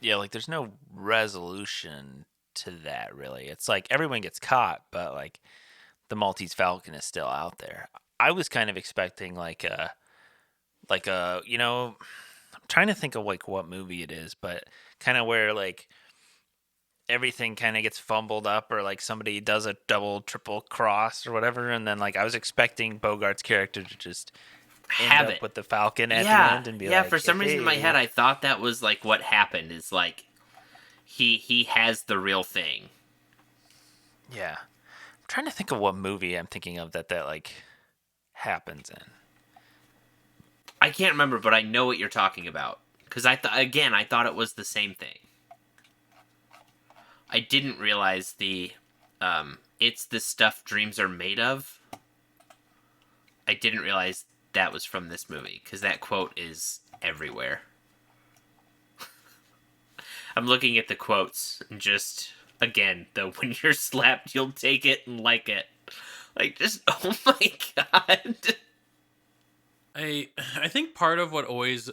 S1: Yeah, like there's no resolution to that really. It's like everyone gets caught, but like the Maltese Falcon is still out there. I was kind of expecting I'm trying to think of like what movie it is, but kind of where like everything kind of gets fumbled up, or like somebody does a double triple cross or whatever, and then like I was expecting Bogart's character to just end
S2: Have
S1: up
S2: it.
S1: with the Falcon at the
S2: Yeah.
S1: end and be
S2: Yeah,
S1: like,
S2: for some reason in my head
S1: hey.
S2: I thought that was like what happened is like he has the real thing.
S1: Yeah. I'm trying to think of what movie I'm thinking of that like happens in.
S2: I can't remember, but I know what you're talking about cuz I thought it was the same thing. I didn't realize the it's the stuff dreams are made of. I didn't realize that was from this movie cuz that quote is everywhere. I'm looking at the quotes and just again, the when you're slapped, you'll take it and like it. Like just oh my god.
S3: I think part of what always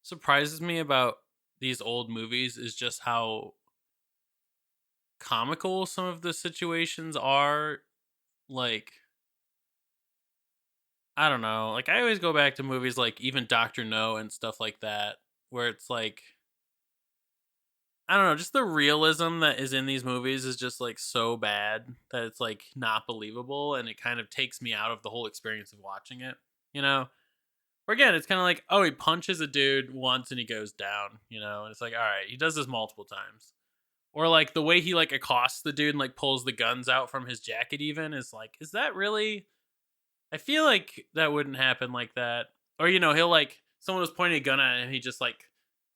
S3: surprises me about these old movies is just how comical some of the situations are. Like, I don't know. Like, I always go back to movies like even Doctor No and stuff like that, where it's like, I don't know, just the realism that is in these movies is just like so bad that it's like not believable, and it kind of takes me out of the whole experience of watching it. You know, or again, it's kind of like, oh, he punches a dude once and he goes down. You know, and it's like, all right, he does this multiple times. Or like the way he like accosts the dude and like pulls the guns out from his jacket, even is like, is that really? I feel like that wouldn't happen like that. Or, you know, he'll like, someone was pointing a gun at him and he just like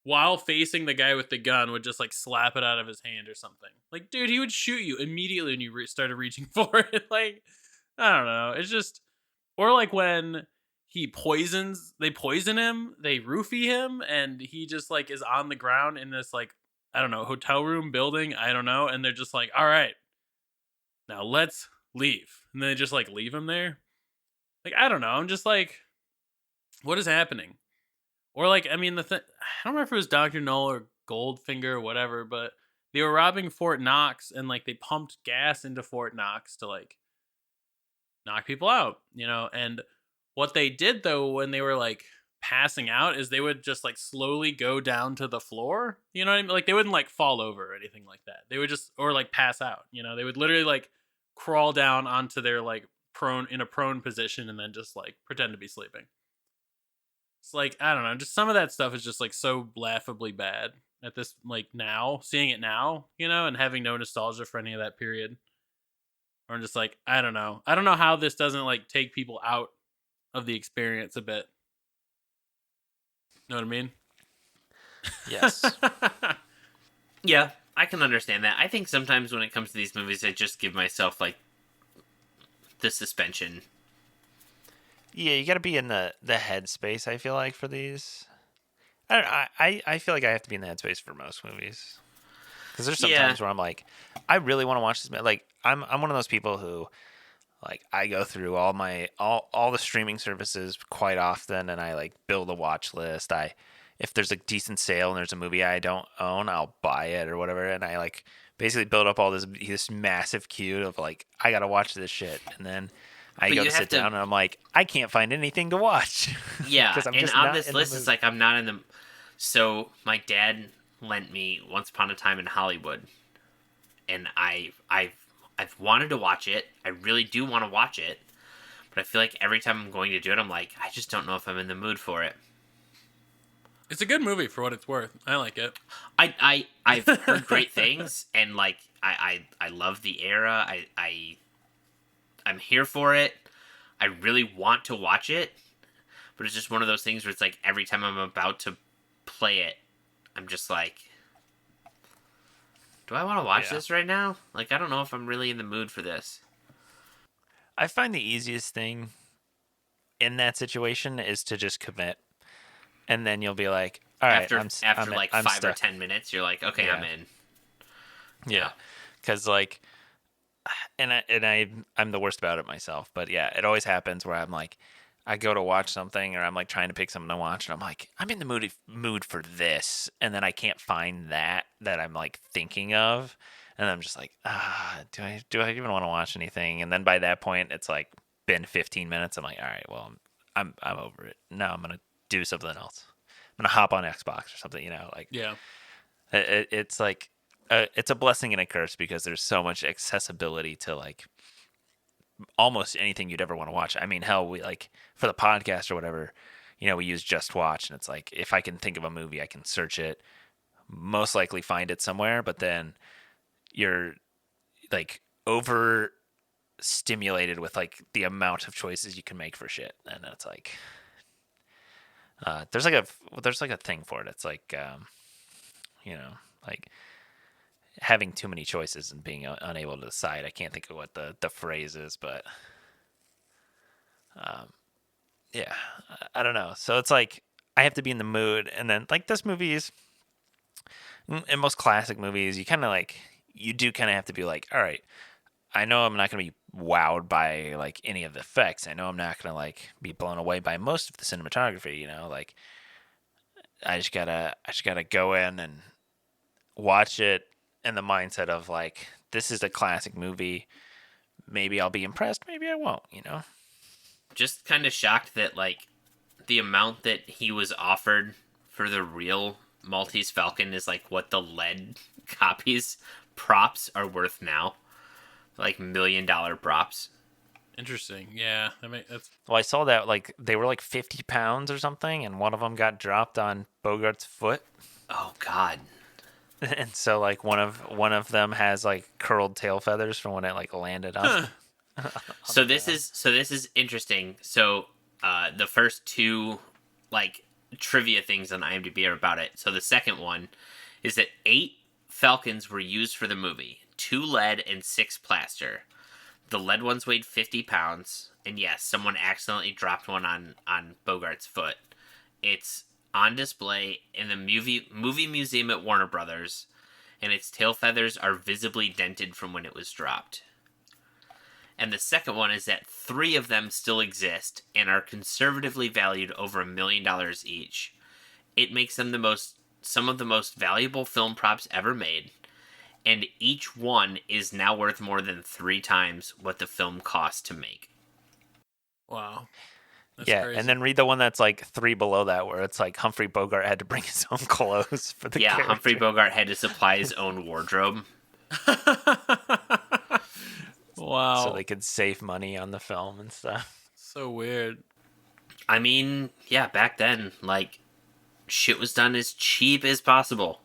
S3: while facing the guy with the gun, would just like slap it out of his hand or something. Like, dude, he would shoot you immediately when you started reaching for it. Like, I don't know. It's just, or like when they poison him, they roofie him, and he just like is on the ground in this like, I don't know, hotel room building. I don't know. And they're just like, all right, now let's leave. And then they just like leave him there. Like, I don't know. I'm just like, what is happening? Or like, I mean, I don't remember if it was Dr. Null or Goldfinger or whatever, but they were robbing Fort Knox and like they pumped gas into Fort Knox to like knock people out, you know? And what they did though, when they were like passing out, is they would just like slowly go down to the floor. You know what I mean? Like they wouldn't like fall over or anything like that. They would just, or like pass out, you know? They would literally like crawl down onto their like in a prone position and then just like pretend to be sleeping. It's like, I don't know, just some of that stuff is just like so laughably bad at this, like now, seeing it now, you know, and having no nostalgia for any of that period. Or I'm just like, I don't know. I don't know how this doesn't like take people out of the experience a bit. Know what I mean?
S1: Yes.
S2: Yeah, I can understand that. I think sometimes when it comes to these movies, I just give myself like the suspension.
S1: Yeah, you got to be in the headspace, I feel like, for these. I don't know, I feel like I have to be in the headspace for most movies. Because there's some times where I'm like, I really want to watch this. Like, I'm one of those people who, like, I go through all the streaming services quite often, and I like build a watch list. If there's a decent sale and there's a movie I don't own, I'll buy it or whatever, and I like basically build up all this massive queue of like, I gotta watch this shit, and then I go to sit down and I'm like, I can't find anything to watch.
S2: Yeah,
S1: because I'm
S2: and
S1: just
S2: on
S1: not
S2: this
S1: in
S2: list,
S1: the mood.
S2: it's like I'm not in the. So my dad lent me Once Upon a Time in Hollywood, and I've wanted to watch it. I really do want to watch it, but I feel like every time I'm going to do it, I'm like, I just don't know if I'm in the mood for it.
S3: It's a good movie for what it's worth. I like it.
S2: I've heard great things, and like I love the era. I'm here for it. I really want to watch it, but it's just one of those things where it's like every time I'm about to play it, I'm just like, do I want to watch this right now? Like, I don't know if I'm really in the mood for this.
S1: I find the easiest thing in that situation is to just commit, and then you'll be like, all right,
S2: After like
S1: I'm
S2: 5
S1: stuck.
S2: or 10 minutes, you're like, okay,
S1: Yeah.
S2: I'm in.
S1: Yeah, because like, I'm the worst about it myself, but yeah, it always happens where I'm like, I go to watch something or I'm like trying to pick something to watch, and I'm like, I'm in the mood for this, and then I can't find that I'm like thinking of, and I'm just like, do I even want to watch anything? And then by that point, it's like been 15 minutes. I'm like, all right, well, I'm over it. Now I'm gonna do something else. I'm gonna hop on Xbox or something, you know, like
S3: Yeah.
S1: it's like it's a blessing and a curse because there's so much accessibility to like almost anything you'd ever want to watch. I mean, hell, we like for the podcast or whatever, you know, we use Just Watch, and it's like if I can think of a movie, I can search it, most likely find it somewhere, but then you're like over stimulated with like the amount of choices you can make for shit, and it's like there's like a thing for it. It's like you know, like having too many choices and being unable to decide. I can't think of what the phrase is, but yeah, I don't know. So it's like I have to be in the mood, and then like this movie is in most classic movies, you kind of like you do kind of have to be like, all right, I know I'm not going to be wowed by like any of the effects. I know I'm not going to like be blown away by most of the cinematography. You know, like I just gotta go in and watch it in the mindset of like this is a classic movie. Maybe I'll be impressed, maybe I won't, you know.
S2: Just kind of shocked that like the amount that he was offered for the real Maltese Falcon is like what the lead copies props are worth now. Like $1 million props.
S3: Interesting. Yeah. I mean, that's
S1: Well, I saw that like they were like 50 pounds or something, and one of them got dropped on Bogart's foot.
S2: Oh God.
S1: And so like one of them has like curled tail feathers from when it like landed on.
S2: So this is interesting. So the first two like trivia things on IMDb are about it. So the second one is that 8 Falcons were used for the movie, 2 lead and 6 plaster. The lead ones weighed 50 pounds, and yes, someone accidentally dropped one on Bogart's foot. It's on display in the movie museum at Warner Brothers, and its tail feathers are visibly dented from when it was dropped. And the second one is that 3 of them still exist and are conservatively valued over $1 million each. It makes them some of the most valuable film props ever made, and each one is now worth more than 3 times what the film cost to make.
S3: Wow. That's
S1: yeah,
S3: crazy.
S1: and then read the one that's like 3 below that, where it's like Humphrey Bogart had to bring his own clothes for the character.
S2: Humphrey Bogart had to supply his own wardrobe.
S3: Wow.
S1: So they could save money on the film and stuff.
S3: So weird.
S2: I mean, yeah, back then, like, shit was done as cheap as possible.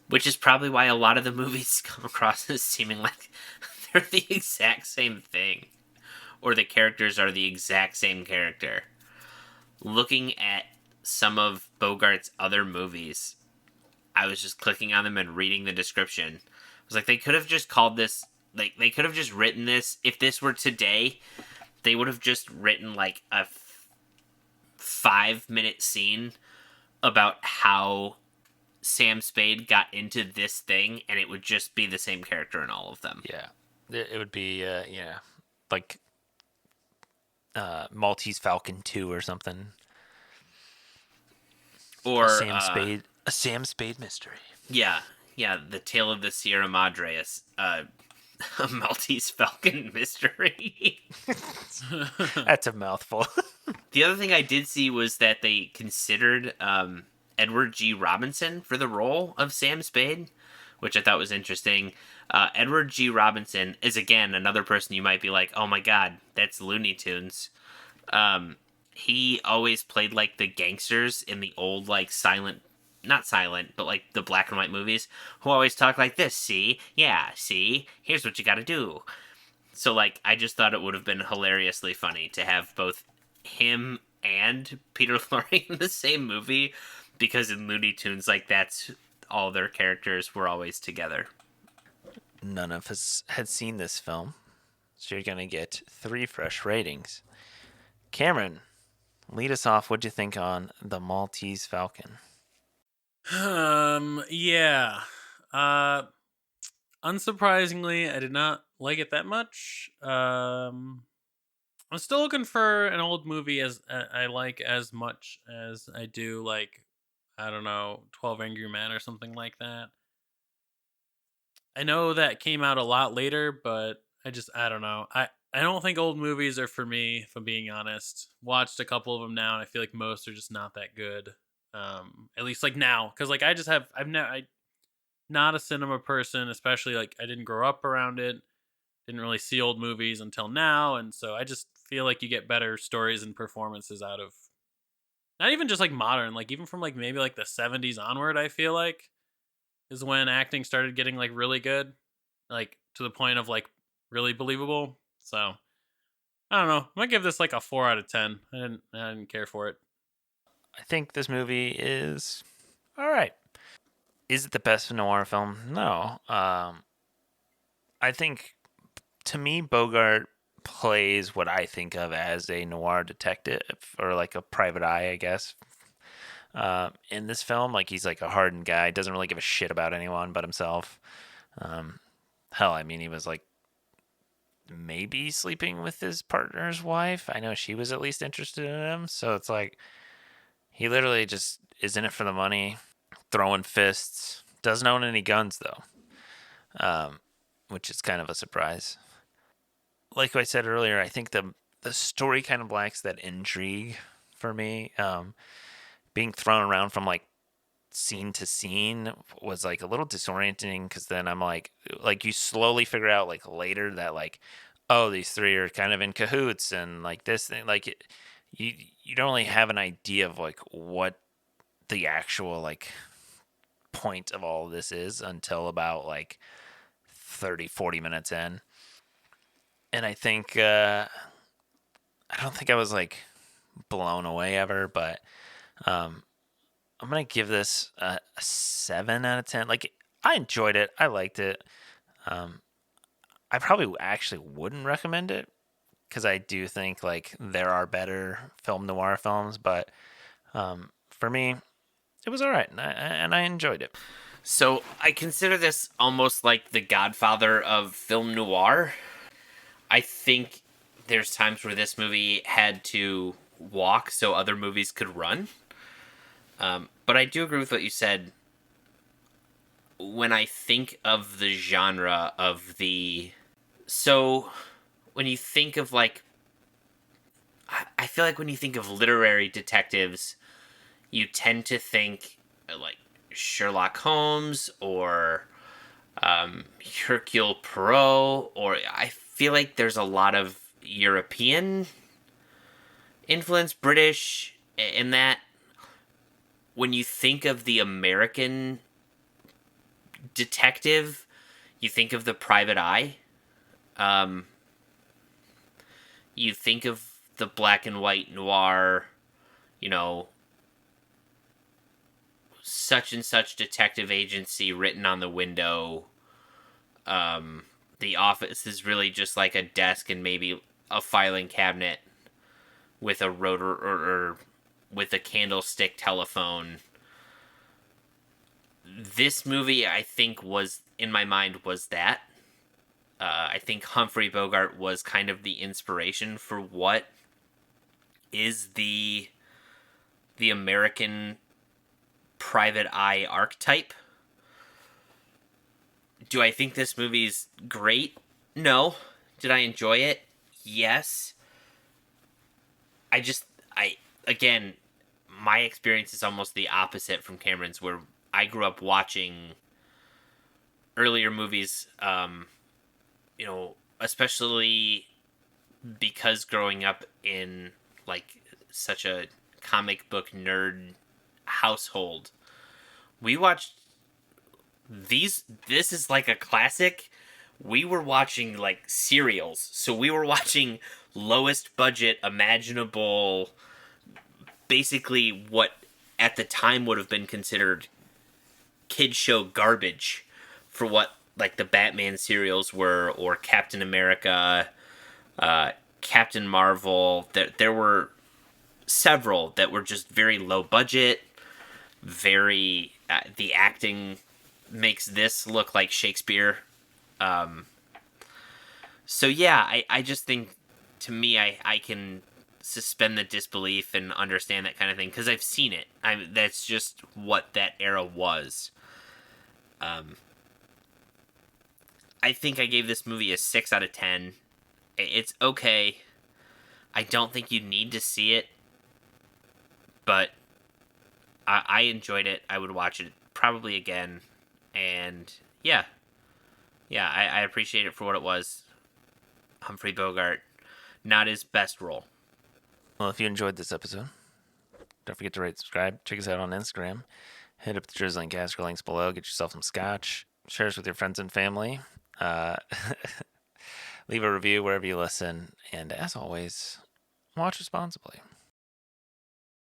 S2: Which is probably why a lot of the movies come across as seeming like they're the exact same thing. Or the characters are the exact same character. Looking at some of Bogart's other movies, I was just clicking on them and reading the description. I was like, they could have just called this, like, they could have just written this. If this were today, they would have just written, like, a 5-minute scene about how Sam Spade got into this thing, and it would just be the same character in all of them.
S1: Yeah. It would be, like Maltese Falcon 2 or something.
S2: Or
S1: a Sam Spade mystery.
S2: Yeah, the Tale of the Sierra Madre, a Maltese Falcon mystery.
S1: That's a mouthful.
S2: The other thing I did see was that they considered Edward G. Robinson for the role of Sam Spade, which I thought was interesting. Edward G. Robinson is, again, another person you might be like, oh my god, that's Looney Tunes. He always played, like, the gangsters in the old, like, not silent, but, like, the black and white movies, who always talk like this, see? Yeah, see? Here's what you gotta do. So, like, I just thought it would have been hilariously funny to have both him and Peter Lorre in the same movie, because in Looney Tunes, like, that's all their characters were always together.
S1: None of us had seen this film, so you're going to get 3 fresh ratings. Cameron, lead us off. What'd you think on the Maltese Falcon?
S3: Yeah. Unsurprisingly, I did not like it that much. I'm still looking for an old movie as I like as much as I do, like, I don't know, 12 Angry Men or something like that. I know that came out a lot later, but I don't know. I don't think old movies are for me, if I'm being honest. Watched a couple of them now, and I feel like most are just not that good. At least like now, because like I'm not a cinema person, especially like I didn't grow up around it, didn't really see old movies until now, and so I just feel like you get better stories and performances out of not even just like modern, like even from like maybe like the 70s onward. I feel like is when acting started getting like really good, like to the point of like really believable. So I don't know. I might give this like a 4 out of 10. I didn't care for it.
S1: I think this movie is all right. Is it the best noir film? No. I think, to me, Bogart plays what I think of as a noir detective, or like a private eye, I guess. In this film, like, he's like a hardened guy, doesn't really give a shit about anyone but himself. Hell, I mean, he was like maybe sleeping with his partner's wife. I know she was at least interested in him. So it's like he literally just is in it for the money, throwing fists. Doesn't own any guns though, which is kind of a surprise. Like I said earlier, I think the story kind of lacks that intrigue for me. Being thrown around from like scene to scene was like a little disorienting, because then I'm like you slowly figure out like later that like, oh, these 3 are kind of in cahoots, and like this thing, like you don't really have an idea of like what the actual like point of all of this is until about like 30-40 minutes in. And I think I don't think I was like blown away ever, but Um, I'm gonna give this a 7 out of 10. Like, I enjoyed it. I liked it. Um, I probably actually wouldn't recommend it because I do think like there are better film noir films, but for me, it was all right, and I enjoyed it.
S2: So I consider this almost like the godfather of film noir. I think there's times where this movie had to walk so other movies could run. But I do agree with what you said. When I think of the genre of the. So, when you think of like. I feel like when you think of literary detectives, you tend to think like Sherlock Holmes or Hercule Poirot, or I feel like there's a lot of European influence, British, in that. When you think of the American detective, you think of the private eye. Um, you think of the black and white noir, you know, such and such detective agency written on the window. The office is really just like a desk and maybe a filing cabinet with a rotor or with a candlestick telephone. This movie, I think, was in my mind was that. I think Humphrey Bogart was kind of the inspiration for what is the American private eye archetype. Do I think this movie's great? No. Did I enjoy it? Yes. I just I again, my experience is almost the opposite from Cameron's, where I grew up watching earlier movies, especially because growing up in like such a comic book nerd household, we watched this is like a classic. We were watching like serials. So we were watching lowest budget imaginable, basically what at the time would have been considered kid show garbage for what like the Batman serials were, or Captain America, Captain Marvel. There were several that were just very low budget, very the acting makes this look like Shakespeare. So yeah, I just think, to me, I can suspend the disbelief and understand that kind of thing because I've seen it. That's just what that era was. I think I gave this movie a 6 out of 10. It's okay. I don't think you need to see it, but I enjoyed it. I would watch it probably again, and yeah, I appreciate it for what it was. Humphrey Bogart, not his best role.
S1: Well, if you enjoyed this episode, don't forget to rate, subscribe, check us out on Instagram. Hit up the Drizly and Casker links below. Get yourself some scotch. Share us with your friends and family. Uh, leave a review wherever you listen. And as always, watch responsibly.